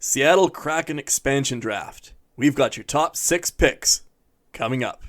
Seattle Kraken Expansion Draft. We've got your top 6 picks coming up.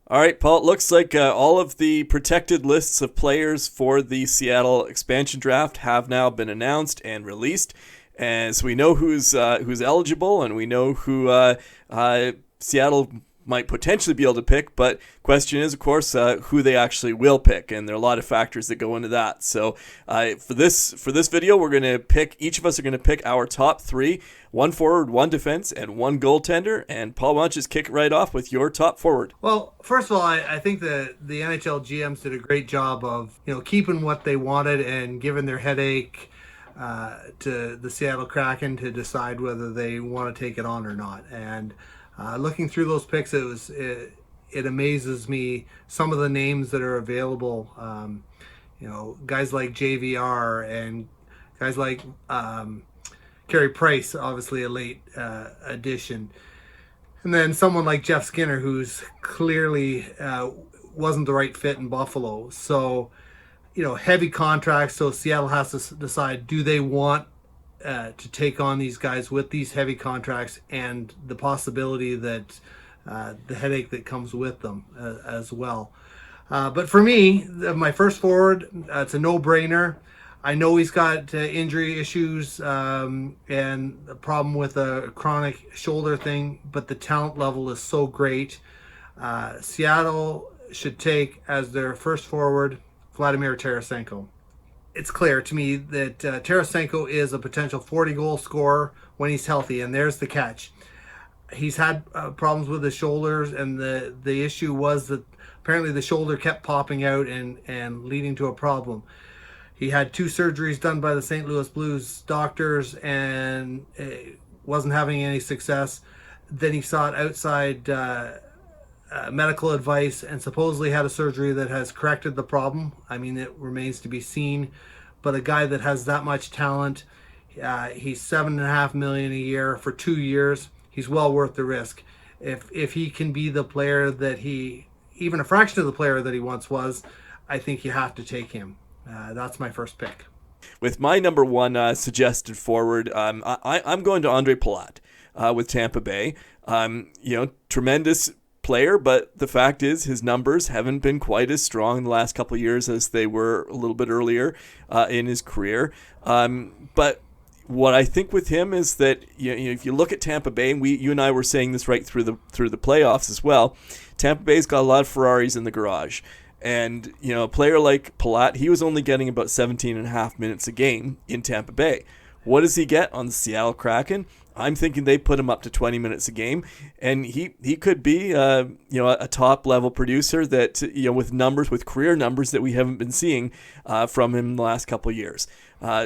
All right, Paul, it looks like all of the protected lists of players for the Seattle expansion draft have now been announced and released. And so we know who's eligible, and we know who Seattle might potentially be able to pick. But question is, of course, who they actually will pick, and there are a lot of factors that go into that. So for this video, we're going to pick. Each of us are going to pick our top 3: 1 forward, 1 defense, and 1 goaltender. And Paul, why don't you just kick it right off with your top forward? Well, first of all, I think the NHL GMs did a great job of keeping what they wanted and giving their headache to the Seattle Kraken to decide whether they want to take it on or not. And looking through those picks, it amazes me some of the names that are available. Guys like JVR and guys like Carey Price, obviously a late addition. And then someone like Jeff Skinner, who's clearly wasn't the right fit in Buffalo. So, heavy contracts. So Seattle has to decide, do they want to take on these guys with these heavy contracts and the possibility that the headache that comes with them as well. But for me, my first forward, it's a no-brainer. I know he's got injury issues and a problem with a chronic shoulder thing, but the talent level is so great. Seattle should take as their first forward Vladimir Tarasenko. It's clear to me that Tarasenko is a potential 40-goal scorer when he's healthy, and there's the catch. He's had problems with his shoulders, and the issue was that apparently the shoulder kept popping out and leading to a problem. He had 2 surgeries done by the St. Louis Blues doctors and wasn't having any success. Then he sought outside medical advice and supposedly had a surgery that has corrected the problem. I mean, it remains to be seen. But a guy that has that much talent, he's $7.5 million a year for 2 years. He's well worth the risk. If he can be the player that even a fraction of the player that he once was, I think you have to take him. That's my first pick. With my number 1 suggested forward, I'm going to Ondrej Palat with Tampa Bay. Tremendous player, but the fact is his numbers haven't been quite as strong in the last couple of years as they were a little bit earlier in his career. But what I think with him is that if you look at Tampa Bay, and you and I were saying this right through the playoffs as well, Tampa Bay's got a lot of Ferraris in the garage. And, a player like Palat, he was only getting about 17.5 minutes a game in Tampa Bay. What does he get on the Seattle Kraken? I'm thinking they put him up to 20 minutes a game, and he could be, a top-level producer that, with career numbers that we haven't been seeing from him in the last couple of years.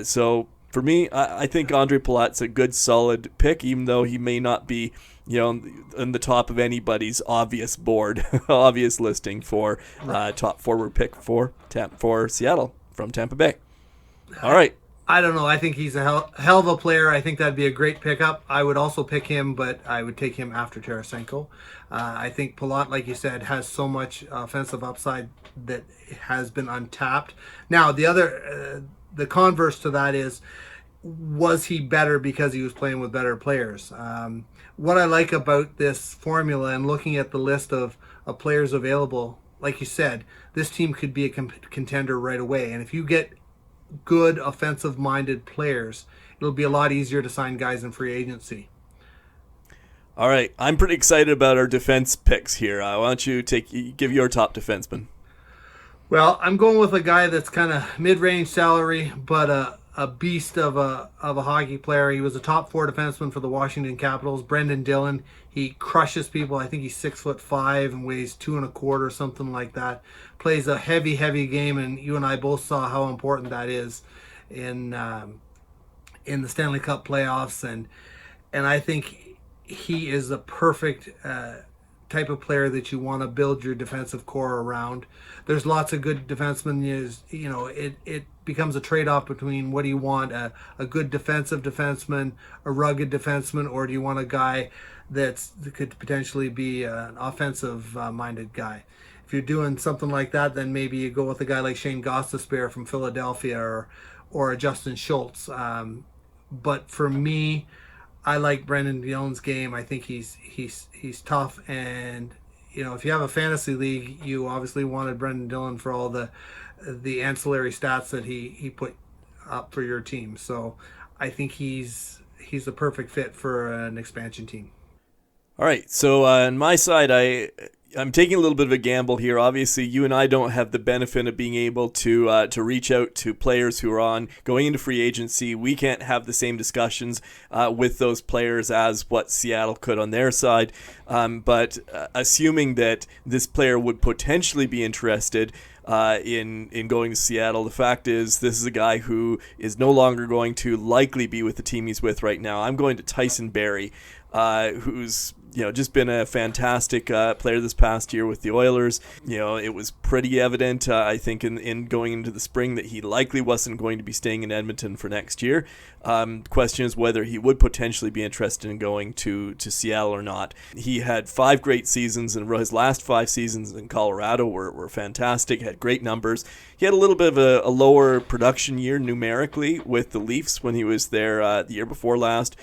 So for me, I think Ondrej Palat's a good, solid pick, even though he may not be in the top of anybody's obvious listing for top forward pick for Seattle from Tampa Bay. All right. I don't know. I think he's a hell of a player. I think that'd be a great pickup. I would also pick him, but I would take him after Tarasenko. I think Palat, like you said, has so much offensive upside that has been untapped. Now, the converse to that is, was he better because he was playing with better players? What I like about this formula and looking at the list of players available, like you said, this team could be a contender right away. And if you get good offensive-minded players, it'll be a lot easier to sign guys in free agency. All right, I'm pretty excited about our defense picks here. Why don't you give your top defenseman? Well, I'm going with a guy that's kind of mid-range salary, but a beast of a hockey player. He was a top 4 defenseman for the Washington Capitals. Brenden Dillon. He crushes people. I think he's 6'5" and weighs 2.25, something like that. Plays a heavy game, and you and I both saw how important that is in the Stanley Cup playoffs. And I think he is the perfect type of player that you want to build your defensive core around. There's lots of good defensemen. It becomes a trade-off between what do you want, a good defensive defenseman, a rugged defenseman, or do you want a guy that could potentially be an offensive-minded guy? If you're doing something like that, then maybe you go with a guy like Shane Gostisbehere from Philadelphia or a Justin Schultz. But for me, I like Brenden Dillon's game. I think he's tough, and if you have a fantasy league, you obviously wanted Brenden Dillon for all the ancillary stats that he put up for your team. So I think he's the perfect fit for an expansion team. All right, so on my side, I'm taking a little bit of a gamble here. Obviously, you and I don't have the benefit of being able to reach out to players who are going into free agency. We can't have the same discussions with those players as what Seattle could on their side. But assuming that this player would potentially be interested in going to Seattle, the fact is this is a guy who is no longer going to likely be with the team he's with right now. I'm going to Tyson Barrie, who's just been a fantastic player this past year with the Oilers. It was pretty evident, I think, in going into the spring that he likely wasn't going to be staying in Edmonton for next year. Question is whether he would potentially be interested in going to Seattle or not. He had 5 great seasons, and his last 5 seasons in Colorado were fantastic, had great numbers. He had a little bit of a lower production year numerically with the Leafs when he was there the year before last,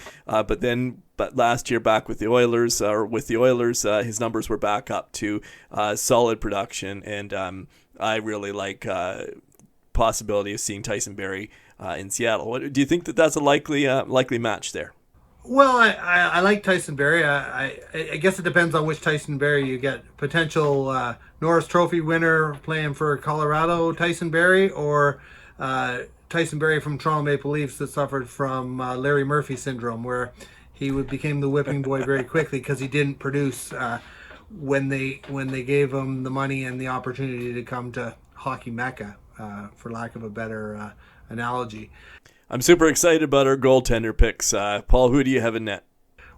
but last year back with the Oilers, his numbers were back up to solid production, and I really like possibility of seeing Tyson Barrie in Seattle. Do you think that that's a likely match there? Well, I like Tyson Barrie. I guess it depends on which Tyson Barrie you get. Potential Norris Trophy winner playing for Colorado, Tyson Barrie, or Tyson Barrie from Toronto Maple Leafs that suffered from Larry Murphy syndrome, where he became the whipping boy very quickly because he didn't produce when they gave him the money and the opportunity to come to hockey mecca, for lack of a better analogy. I'm super excited about our goaltender picks. Paul, who do you have in net?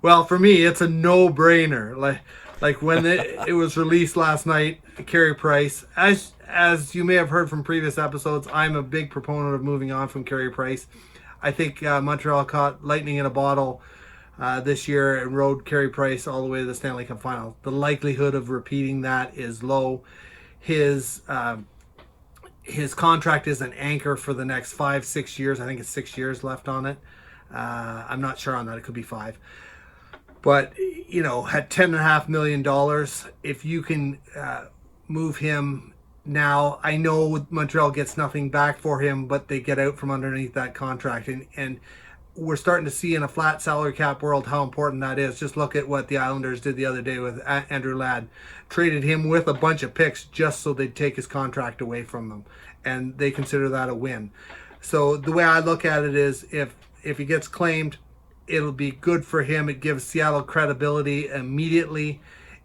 Well, for me, it's a no-brainer. Like when it was released last night, Carey Price. As you may have heard from previous episodes, I'm a big proponent of moving on from Carey Price. I think Montreal caught lightning in a bottle this year and rode Carey Price all the way to the Stanley Cup final. The likelihood of repeating that is low. His contract is an anchor for the next 5-6 years. I think it's 6 years left on it. I'm not sure on that. It could be 5. But, at $10.5 million, if you can move him now, I know Montreal gets nothing back for him, but they get out from underneath that contract. And we're starting to see in a flat salary cap world how important that is. Just look at what the Islanders did the other day with Andrew Ladd. Traded him with a bunch of picks just so they'd take his contract away from him. And they consider that a win. So the way I look at it is if he gets claimed, it'll be good for him. It gives Seattle credibility immediately.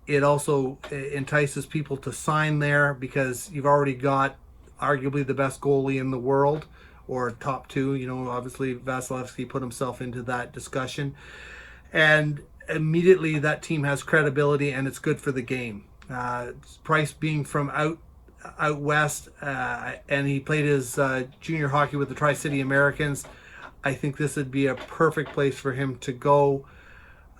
It also entices people to sign there because you've already got arguably the best goalie in the world, or top 2. Obviously Vasilevsky put himself into that discussion. And immediately that team has credibility, and it's good for the game. Price being from out west, and he played his junior hockey with the Tri-City Americans, I think this would be a perfect place for him to go,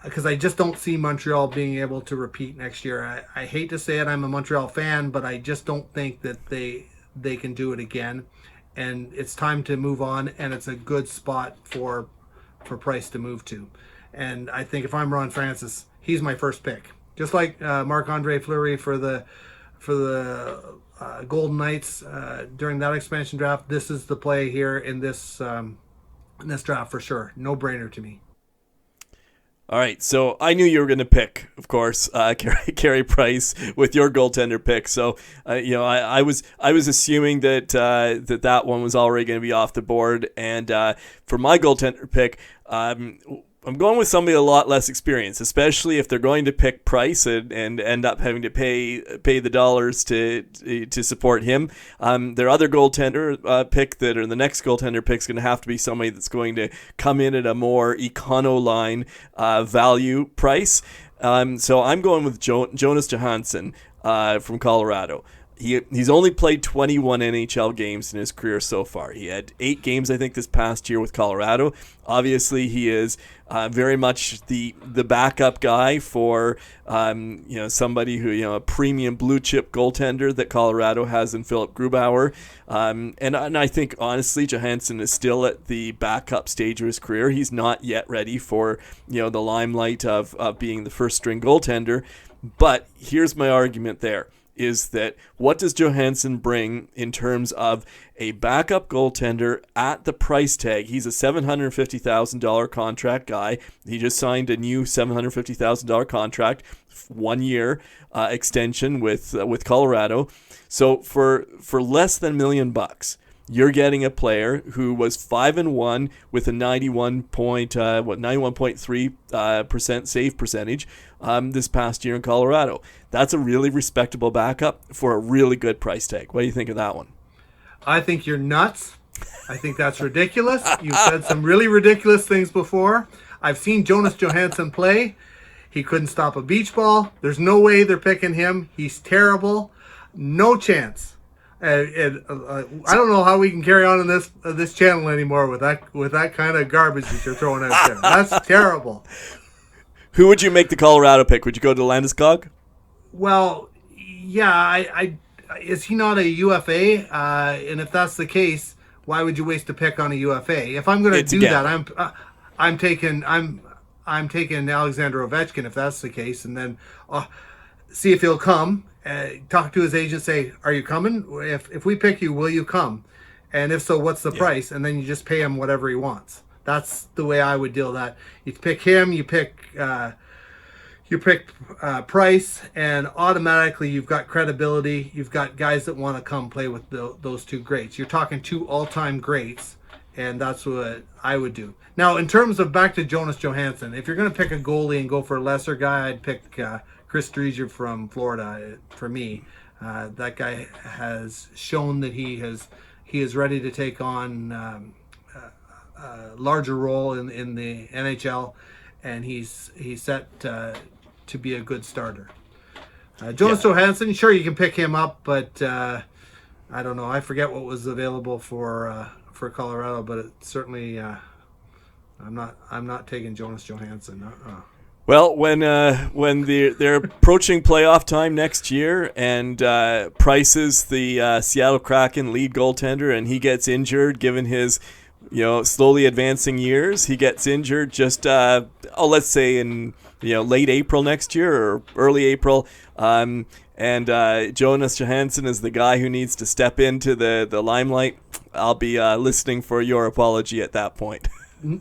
because I just don't see Montreal being able to repeat next year. I hate to say it, I'm a Montreal fan, but I just don't think that they can do it again. And it's time to move on, and it's a good spot for Price to move to. And I think if I'm Ron Francis, he's my first pick. Just like Marc-Andre Fleury for the Golden Knights during that expansion draft, this is the play here in this draft for sure. No brainer to me. All right, so I knew you were going to pick, of course, Carey Price with your goaltender pick. So, I was assuming that that one was already going to be off the board. And for my goaltender pick, I'm going with somebody a lot less experienced, especially if they're going to pick Price and end up having to pay the dollars to support him. Their other goaltender pick the next goaltender pick is going to have to be somebody that's going to come in at a more econo-line value price. So I'm going with Jonas Johansson from Colorado. He's only played 21 NHL games in his career so far. He had 8 games, I think, this past year with Colorado. Obviously, he is very much the backup guy for somebody who, a premium blue chip goaltender that Colorado has in Philip Grubauer. And I think, honestly, Johansson is still at the backup stage of his career. He's not yet ready for, the limelight of being the first string goaltender. But here's my argument there, is that what does Johansson bring in terms of a backup goaltender at the price tag? He's a $750,000 contract guy. He just signed a new $750,000 contract, 1 year extension with Colorado. So for less than $1 million, you're getting a player who was 5-1 with a 91.3% save percentage this past year in Colorado. That's a really respectable backup for a really good price tag. What do you think of that one? I think you're nuts. I think that's ridiculous. You've said some really ridiculous things before. I've seen Jonas Johansson play. He couldn't stop a beach ball. There's no way they're picking him. He's terrible. No chance. I don't know how we can carry on in this channel anymore with that kind of garbage that you're throwing out there. That's terrible. Who would you make the Colorado pick? Would you go to Landeskog? Well, yeah. Is he not a UFA? And if that's the case, why would you waste a pick on a UFA? If I'm going to do that, I'm taking Alexander Ovechkin if that's the case, and then see if he'll come. Talk to his agent, say, are you coming? If we pick you, will you come? And if so, what's the price? And then you just pay him whatever he wants. That's the way I would deal that. You pick him, you pick Price, and automatically you've got credibility. You've got guys that want to come play with those two greats. You're talking 2 all-time greats, and that's what I would do. Now, in terms of back to Jonas Johansson, if you're going to pick a goalie and go for a lesser guy, I'd pick Chris Driedger from Florida. For me, that guy has shown that he is ready to take on a larger role in the NHL, and he's set to be a good starter. Jonas Johansson, sure, you can pick him up, but I don't know. I forget what was available for Colorado, but it certainly I'm not taking Jonas Johansson. Well, when they're approaching playoff time next year, and Price is the Seattle Kraken lead goaltender, and he gets injured, given his slowly advancing years, he gets injured just let's say in late April next year or early April, and Jonas Johansson is the guy who needs to step into the limelight. I'll be listening for your apology at that point.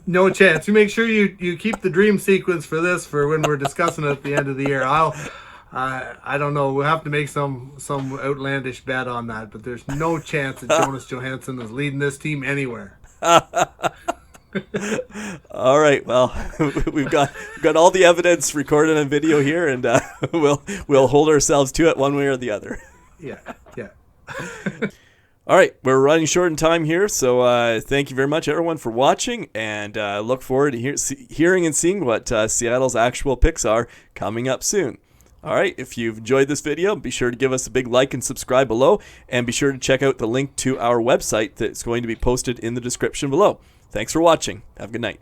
No chance. You make sure you keep the dream sequence for this for when we're discussing it at the end of the year. I don't know. We'll have to make some outlandish bet on that, but there's no chance that Jonas Johansson is leading this team anywhere. All right. Well, we've got all the evidence recorded on video here, and we'll hold ourselves to it one way or the other. Yeah. All right, we're running short in time here, so thank you very much, everyone, for watching, and look forward to hearing and seeing what Seattle's actual picks are coming up soon. All right, if you've enjoyed this video, be sure to give us a big like and subscribe below, and be sure to check out the link to our website that's going to be posted in the description below. Thanks for watching. Have a good night.